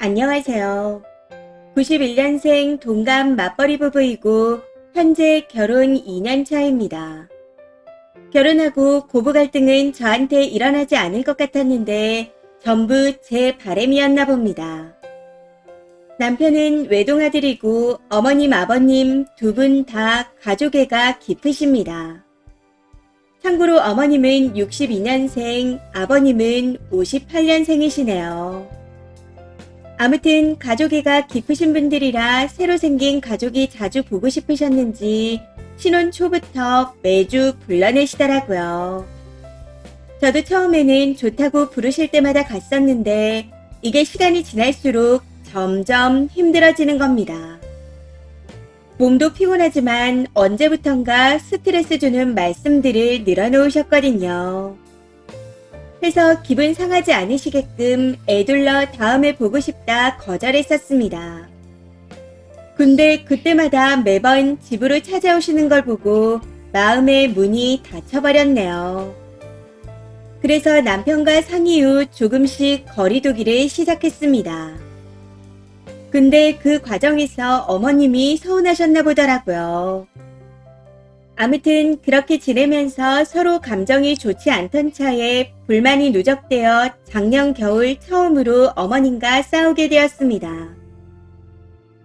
안녕하세요. 91년생 동갑 맞벌이 부부이고 현재 결혼 2년 차입니다. 결혼하고 고부 갈등은 저한테 일어나지 않을 것 같았는데 전부 제 바람이었나 봅니다. 남편은 외동아들이고 어머님, 아버님 두 분 다 가족애가 깊으십니다. 참고로 어머님은 62년생, 아버님은 58년생이시네요. 아무튼 가족애가 깊으신 분들이라 새로 생긴 가족이 자주 보고 싶으셨는지 신혼 초부터 매주 불러내시더라고요. 저도 처음에는 좋다고 부르실 때마다 갔었는데 이게 시간이 지날수록 점점 힘들어지는 겁니다. 몸도 피곤하지만 언제부턴가 스트레스 주는 말씀들을 늘어놓으셨거든요. 그래서 기분 상하지 않으시게끔 애둘러 다음에 보고 싶다 거절했었습니다. 근데 그때마다 매번 집으로 찾아오시는 걸 보고 마음의 문이 닫혀버렸네요. 그래서 남편과 상의 후 조금씩 거리두기를 시작했습니다. 근데 그 과정에서 어머님이 서운하셨나 보더라고요. 아무튼 그렇게 지내면서 서로 감정이 좋지 않던 차에 불만이 누적되어 작년 겨울 처음으로 어머님과 싸우게 되었습니다.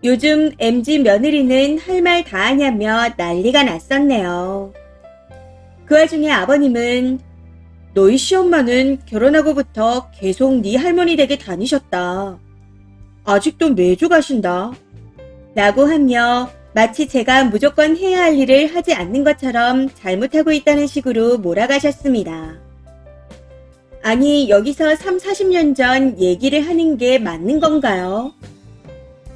요즘 MZ 며느리는 할 말 다 하냐며 난리가 났었네요. 그 와중에 아버님은 너희 시엄마는 결혼하고부터 계속 네 할머니 댁에 다니셨다. 아직도 매주 가신다. 라고 하며 마치 제가 무조건 해야 할 일을 하지 않는 것처럼 잘못하고 있다는 식으로 몰아가셨습니다. 아니, 여기서 3, 40년 전 얘기를 하는 게 맞는 건가요?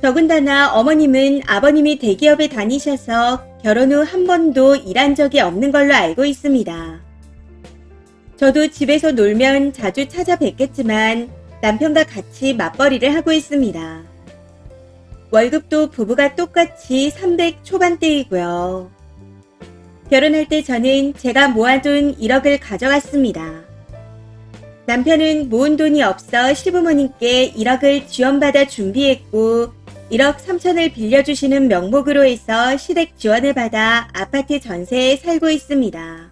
더군다나 어머님은 아버님이 대기업에 다니셔서 결혼 후 한 번도 일한 적이 없는 걸로 알고 있습니다. 저도 집에서 놀면 자주 찾아뵙겠지만 남편과 같이 맞벌이를 하고 있습니다. 월급도 부부가 똑같이 300 초반대이고요. 결혼할 때 저는 제가 모아둔 1억을 가져갔습니다. 남편은 모은 돈이 없어 시부모님께 1억을 지원받아 준비했고 1억 3천을 빌려주시는 명목으로 해서 시댁 지원을 받아 아파트 전세에 살고 있습니다.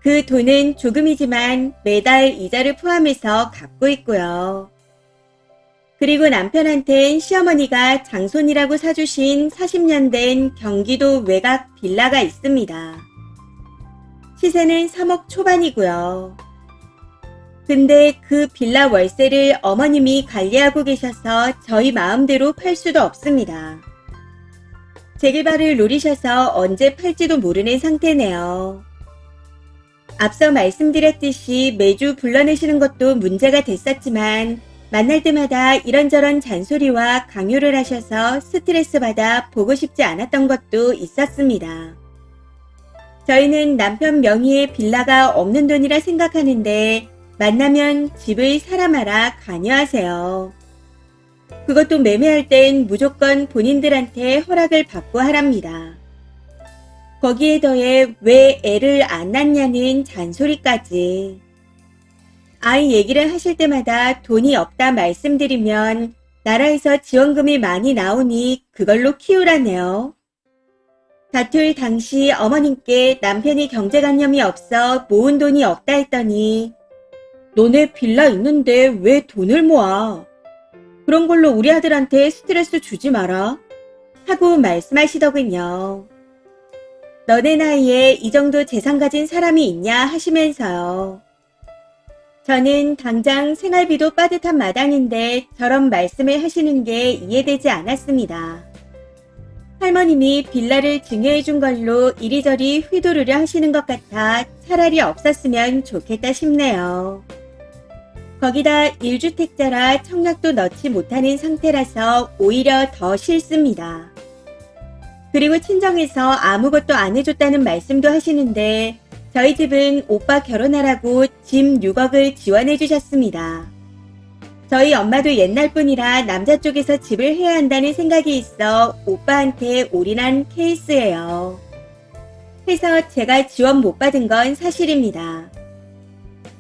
그 돈은 조금이지만 매달 이자를 포함해서 갚고 있고요. 그리고 남편한텐 시어머니가 장손이라고 사주신 40년 된 경기도 외곽 빌라가 있습니다. 시세는 3억 초반이고요. 근데 그 빌라 월세를 어머님이 관리하고 계셔서 저희 마음대로 팔 수도 없습니다. 재개발을 노리셔서 언제 팔지도 모르는 상태네요. 앞서 말씀드렸듯이 매주 불러내시는 것도 문제가 됐었지만 만날 때마다 이런저런 잔소리와 강요를 하셔서 스트레스 받아 보고 싶지 않았던 것도 있었습니다. 저희는 남편 명의의 빌라가 없는 돈이라 생각하는데 만나면 집을 사라 마라 강요하세요. 그것도 매매할 땐 무조건 본인들한테 허락을 받고 하랍니다. 거기에 더해 왜 애를 안 낳냐는 잔소리까지. 아이 얘기를 하실 때마다 돈이 없다 말씀드리면 나라에서 지원금이 많이 나오니 그걸로 키우라네요. 다툴 당시 어머님께 남편이 경제관념이 없어 모은 돈이 없다 했더니 너네 빌라 있는데 왜 돈을 모아? 그런 걸로 우리 아들한테 스트레스 주지 마라. 하고 말씀하시더군요. 너네 나이에 이 정도 재산 가진 사람이 있냐 하시면서요. 저는 당장 생활비도 빠듯한 마당인데 저런 말씀을 하시는 게 이해되지 않았습니다. 할머님이 빌라를 증여해 준 걸로 이리저리 휘두르려 하시는 것 같아 차라리 없었으면 좋겠다 싶네요. 거기다 1주택자라 청약도 넣지 못하는 상태라서 오히려 더 싫습니다. 그리고 친정에서 아무것도 안 해줬다는 말씀도 하시는데 저희 집은 오빠 결혼하라고 집 6억을 지원해 주셨습니다. 저희 엄마도 옛날 분이라 남자 쪽에서 집을 해야 한다는 생각이 있어 오빠한테 올인한 케이스예요. 해서 제가 지원 못 받은 건 사실입니다.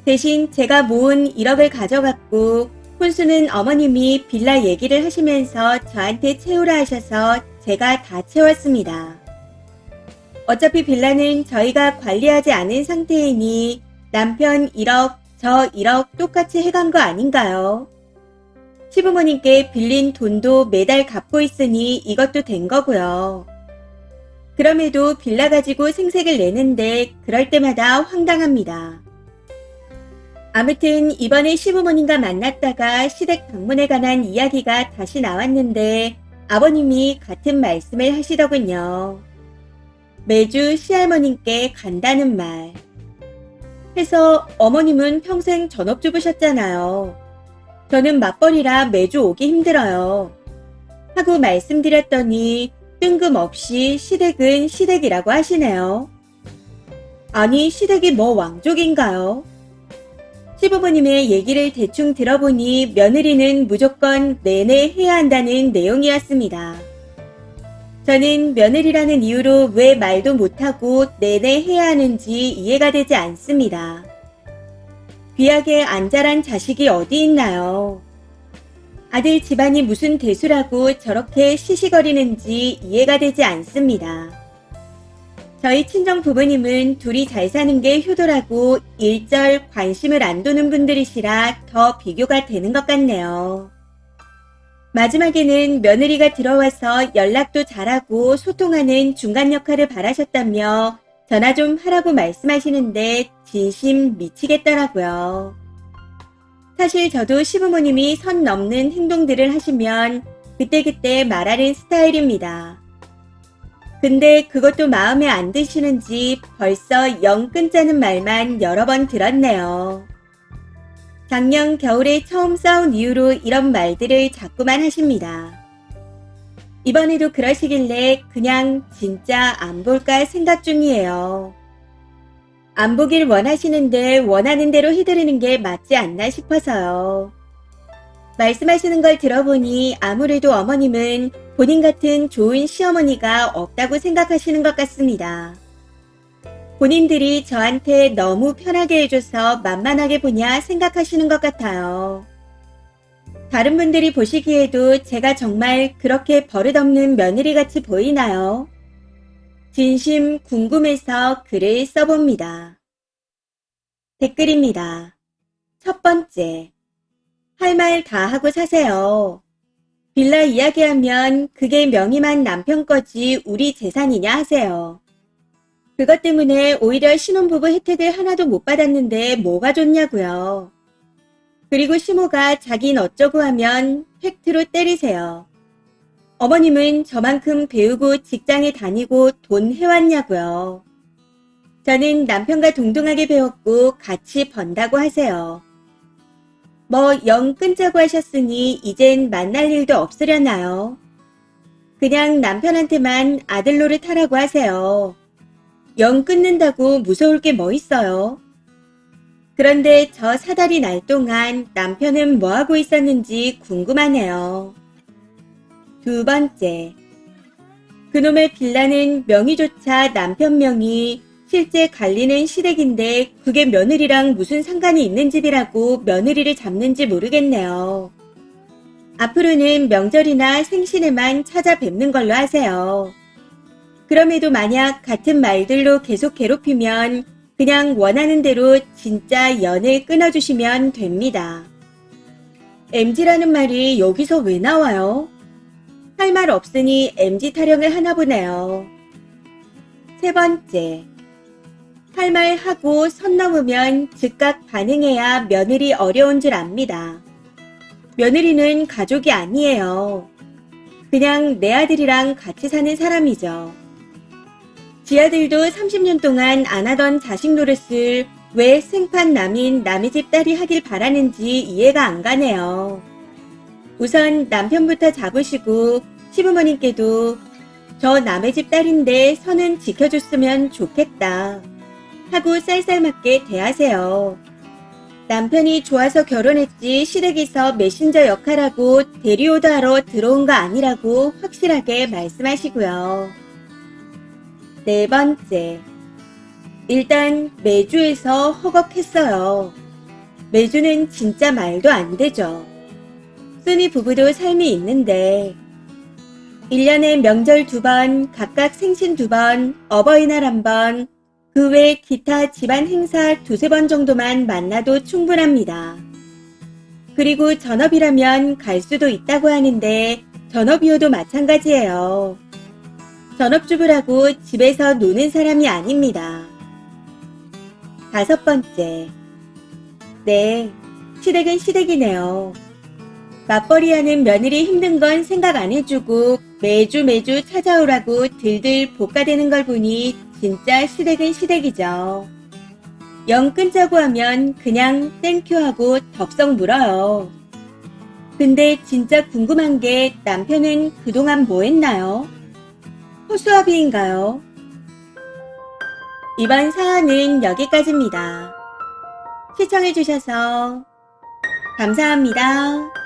대신 제가 모은 1억을 가져갔고 혼수는 어머님이 빌라 얘기를 하시면서 저한테 채우라 하셔서 제가 다 채웠습니다. 어차피 빌라는 저희가 관리하지 않은 상태이니 남편 1억, 저 1억 똑같이 해간 거 아닌가요? 시부모님께 빌린 돈도 매달 갚고 있으니 이것도 된 거고요. 그럼에도 빌라 가지고 생색을 내는데 그럴 때마다 황당합니다. 아무튼 이번에 시부모님과 만났다가 시댁 방문에 관한 이야기가 다시 나왔는데 아버님이 같은 말씀을 하시더군요. 매주 시할머님께 간다는 말. 해서 어머님은 평생 전업주부셨잖아요. 저는 맞벌이라 매주 오기 힘들어요. 하고 말씀드렸더니 뜬금없이 시댁은 시댁이라고 하시네요. 아니 시댁이 뭐 왕족인가요? 시부모님의 얘기를 대충 들어보니 며느리는 무조건 내내 해야 한다는 내용이었습니다. 저는 며느리라는 이유로 왜 말도 못하고 내내 해야 하는지 이해가 되지 않습니다. 귀하게 안 자란 자식이 어디 있나요? 아들 집안이 무슨 대수라고 저렇게 시시거리는지 이해가 되지 않습니다. 저희 친정 부모님은 둘이 잘 사는 게 효도라고 일절 관심을 안 두는 분들이시라 더 비교가 되는 것 같네요. 마지막에는 며느리가 들어와서 연락도 잘하고 소통하는 중간 역할을 바라셨다며 전화 좀 하라고 말씀하시는데 진심 미치겠더라고요. 사실 저도 시부모님이 선 넘는 행동들을 하시면 그때그때 말하는 스타일입니다. 근데 그것도 마음에 안 드시는지 벌써 영 끊자는 말만 여러 번 들었네요. 작년 겨울에 처음 싸운 이후로 이런 말들을 자꾸만 하십니다. 이번에도 그러시길래 그냥 진짜 안 볼까 생각 중이에요. 안 보길 원하시는데 원하는 대로 해드리는 게 맞지 않나 싶어서요. 말씀하시는 걸 들어보니 아무래도 어머님은 본인 같은 좋은 시어머니가 없다고 생각하시는 것 같습니다. 본인들이 저한테 너무 편하게 해줘서 만만하게 보냐 생각하시는 것 같아요. 다른 분들이 보시기에도 제가 정말 그렇게 버릇없는 며느리같이 보이나요? 진심 궁금해서 글을 써봅니다. 댓글입니다. 첫 번째. 할 말 다 하고 사세요. 빌라 이야기하면 그게 명의만 남편 거지 우리 재산이냐 하세요. 그것 때문에 오히려 신혼부부 혜택을 하나도 못 받았는데 뭐가 좋냐고요. 그리고 시모가 자긴 어쩌고 하면 팩트로 때리세요. 어머님은 저만큼 배우고 직장에 다니고 돈 해왔냐고요. 저는 남편과 동등하게 배웠고 같이 번다고 하세요. 뭐 영 끊자고 하셨으니 이젠 만날 일도 없으려나요? 그냥 남편한테만 아들 노릇하라고 하세요. 영 끊는다고 무서울 게 뭐 있어요? 그런데 저 사달이 날 동안 남편은 뭐하고 있었는지 궁금하네요. 두 번째. 그놈의 빌라는 명의조차 남편 명의, 실제 관리는 시댁인데 그게 며느리랑 무슨 상관이 있는 집이라고 며느리를 잡는지 모르겠네요. 앞으로는 명절이나 생신에만 찾아뵙는 걸로 하세요. 그럼에도 만약 같은 말들로 계속 괴롭히면 그냥 원하는 대로 진짜 연을 끊어주시면 됩니다. MZ라는 말이 여기서 왜 나와요? 할 말 없으니 MZ 타령을 하나 보네요. 세 번째. 할 말 하고 선 넘으면 즉각 반응해야 며느리 어려운 줄 압니다. 며느리는 가족이 아니에요. 그냥 내 아들이랑 같이 사는 사람이죠. 지 아들도 30년 동안 안 하던 자식 노릇을 왜 생판 남인 남의 집 딸이 하길 바라는지 이해가 안 가네요. 우선 남편부터 잡으시고 시부모님께도 저 남의 집 딸인데 선은 지켜줬으면 좋겠다 하고 쌀쌀맞게 대하세요. 남편이 좋아서 결혼했지 시댁에서 메신저 역할하고 대리오더하러 들어온 거 아니라고 확실하게 말씀하시고요. 네 번째. 일단 매주에서 허걱했어요. 매주는 진짜 말도 안 되죠. 옥순이 부부도 삶이 있는데 1년에 명절 2번, 각각 생신 2번, 어버이날 1번, 그 외 기타 집안 행사 2-3번 정도만 만나도 충분합니다. 그리고 전업이라면 갈 수도 있다고 하는데 전업이어도 마찬가지예요. 전업주부라고 집에서 노는 사람이 아닙니다. 5번째. 네, 시댁은 시댁이네요. 맞벌이하는 며느리 힘든 건 생각 안 해주고 매주 찾아오라고 들들 볶아대는 걸 보니 진짜 시댁은 시댁이죠. 영 끊자고 하면 그냥 땡큐 하고 덥석 물어요. 근데 진짜 궁금한 게 남편은 그동안 뭐 했나요? 허수아비인가요? 이번 사연은 여기까지입니다. 시청해주셔서 감사합니다.